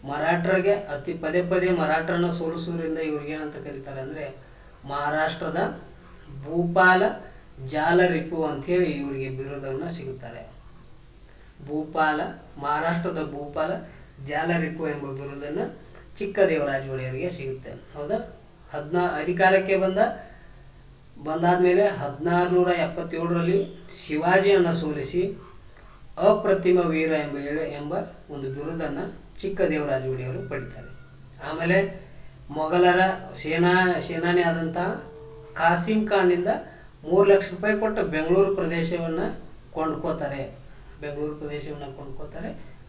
ಮರಾಠರಿಗೆ ಪದೇ ಪದೇ ಮರಾಠರನ್ನು ಸೋಲಿಸೋದ್ರಿಂದ ಇವ್ರಿಗೇನಂತ ಕರೀತಾರೆ ಅಂದರೆ ಮಹಾರಾಷ್ಟ್ರದ ಭೂಪಾಲ ಜಾಲರಿಪು ಅಂಥೇಳಿ ಇವರಿಗೆ ಬಿರುದನ್ನು ಸಿಗುತ್ತಾರೆ. ಮಹಾರಾಷ್ಟ್ರದ ಭೂಪಾಲ ಜಾಲರಿಪು ಎಂಬ ಬಿರುದನ್ನು ಚಿಕ್ಕ ದೇವರಾಜ ಒಡೆಯರಿಗೆ ಸಿಗುತ್ತೆ. ಹೌದಾ, ಅಧಿಕಾರಕ್ಕೆ ಬಂದಾದ್ಮೇಲೆ 1677ರಲ್ಲಿ ಶಿವಾಜಿಯನ್ನು ಸೋಲಿಸಿ ಅಪ್ರತಿಮ ವೀರ ಎಂಬ ಒಂದು ಬಿರುದನ್ನು ಚಿಕ್ಕ ದೇವರಾಜ ಒಡೆಯವರು ಪಡಿತಾರೆ. ಆಮೇಲೆ ಮೊಘಲರ ಸೇನಾನಿ ಆದಂತಹ ಕಾಸಿಂ ಖಾನ್ನಿಂದ 3 ಲಕ್ಷ ರೂಪಾಯಿ ಕೊಟ್ಟು ಬೆಂಗಳೂರು ಪ್ರದೇಶವನ್ನು ಕೊಂಡ್ಕೋತಾರೆ.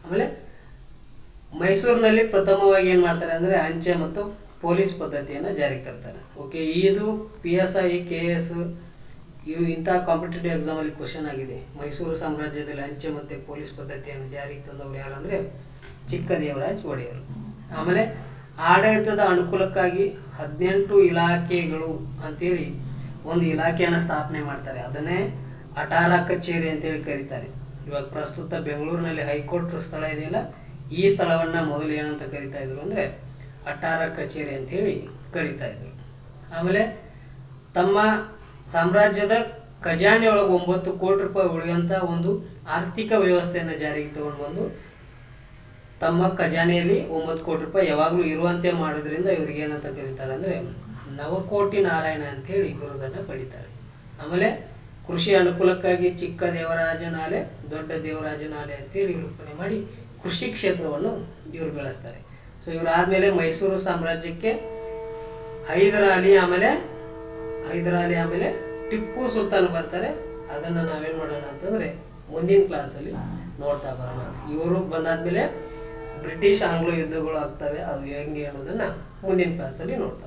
ಆಮೇಲೆ ಮೈಸೂರಿನಲ್ಲಿ ಪ್ರಥಮವಾಗಿ ಏನು ಮಾಡ್ತಾರೆ ಅಂದರೆ ಅಂಚೆ ಮತ್ತು ಪೊಲೀಸ್ ಪದ್ಧತಿಯನ್ನು ಜಾರಿಗೆ ತರ್ತಾರೆ. ಓಕೆ, ಇದು PSI KS ಇವು ಇಂಥ ಕಾಂಪಿಟೇಟಿವ್ ಎಕ್ಸಾಮಲ್ಲಿ ಕ್ವಶನ್ ಆಗಿದೆ. ಮೈಸೂರು ಸಾಮ್ರಾಜ್ಯದಲ್ಲಿ ಅಂಚೆ ಮತ್ತು ಪೊಲೀಸ್ ಪದ್ಧತಿಯನ್ನು ಜಾರಿಗೆ ತಂದವರು ಯಾರು ಅಂದರೆ ಚಿಕ್ಕದೇವರಾಜ ಒಡೆಯರು. ಆಮೇಲೆ ಆಡಳಿತದ ಅನುಕೂಲಕ್ಕಾಗಿ 18 ಇಲಾಖೆಗಳು ಅಂತೇಳಿ ಒಂದು ಇಲಾಖೆಯನ್ನು ಸ್ಥಾಪನೆ ಮಾಡ್ತಾರೆ. ಅದನ್ನೇ ಅಟಾರ ಕಚೇರಿ ಅಂತೇಳಿ ಕರೀತಾರೆ. ಇವಾಗ ಪ್ರಸ್ತುತ ಬೆಂಗಳೂರಿನಲ್ಲಿ ಹೈಕೋರ್ಟ್ ಸ್ಥಳ ಇದೆಯಲ್ಲ, ಈ ಸ್ಥಳವನ್ನು ಮೊದಲು ಏನಂತ ಕರಿತಾ ಇದ್ರು ಅಂದರೆ ಅಟಾರ ಕಚೇರಿ ಅಂತೇಳಿ ಕರಿತಾ ಇದ್ರು. ಆಮೇಲೆ ತಮ್ಮ ಸಾಮ್ರಾಜ್ಯದ ಖಜಾನೆ ಒಳಗೆ 9 ಕೋಟಿ ರೂಪಾಯಿ ಉಳಿಯುವಂಥ ಒಂದು ಆರ್ಥಿಕ ವ್ಯವಸ್ಥೆಯನ್ನು ಜಾರಿಗೆ ತಗೊಂಡು ಬಂದು ತಮ್ಮ ಖಜಾನೆಯಲ್ಲಿ 9 ಕೋಟಿ ರೂಪಾಯಿ ಯಾವಾಗಲೂ ಇರುವಂತೆ ಮಾಡೋದ್ರಿಂದ ಇವ್ರಿಗೆ ಏನಂತ ಕರೀತಾರೆ ಅಂದರೆ ನವಕೋಟಿ ನಾರಾಯಣ ಅಂತೇಳಿ ಬಿರುದನ್ನು ಪಡಿತಾರೆ. ಆಮೇಲೆ ಕೃಷಿ ಅನುಕೂಲಕ್ಕಾಗಿ ಚಿಕ್ಕ ದೇವರಾಜನಾಲೆ, ದೊಡ್ಡ ದೇವರಾಜನಾಲೆ ಅಂತೇಳಿ ರೂಪಣೆ ಮಾಡಿ ಕೃಷಿ ಕ್ಷೇತ್ರವನ್ನು ಇವರು ಬೆಳೆಸ್ತಾರೆ. ಸೊ ಇವರಾದ್ಮೇಲೆ ಮೈಸೂರು ಸಾಮ್ರಾಜ್ಯಕ್ಕೆ ಹೈದರಾಲಿ ಆಮೇಲೆ ಟಿಪ್ಪು ಸುಲ್ತಾನ್ ಬರ್ತಾರೆ. ಅದನ್ನು ನಾವೇನು ಮಾಡೋಣ ಅಂತಂದರೆ ಮುಂದಿನ ಕ್ಲಾಸಲ್ಲಿ ನೋಡ್ತಾ ಬರೋಣ. ಇವರು ಬಂದಾದ್ಮೇಲೆ ಬ್ರಿಟಿಷ್ ಆಂಗ್ಲೋ ಯುದ್ಧಗಳು ಆಗ್ತವೆ, ಅದು ಹೆಂಗೆ ಅನ್ನೋದನ್ನು ಮುಂದಿನ ಕ್ಲಾಸಲ್ಲಿ ನೋಡ್ತಾ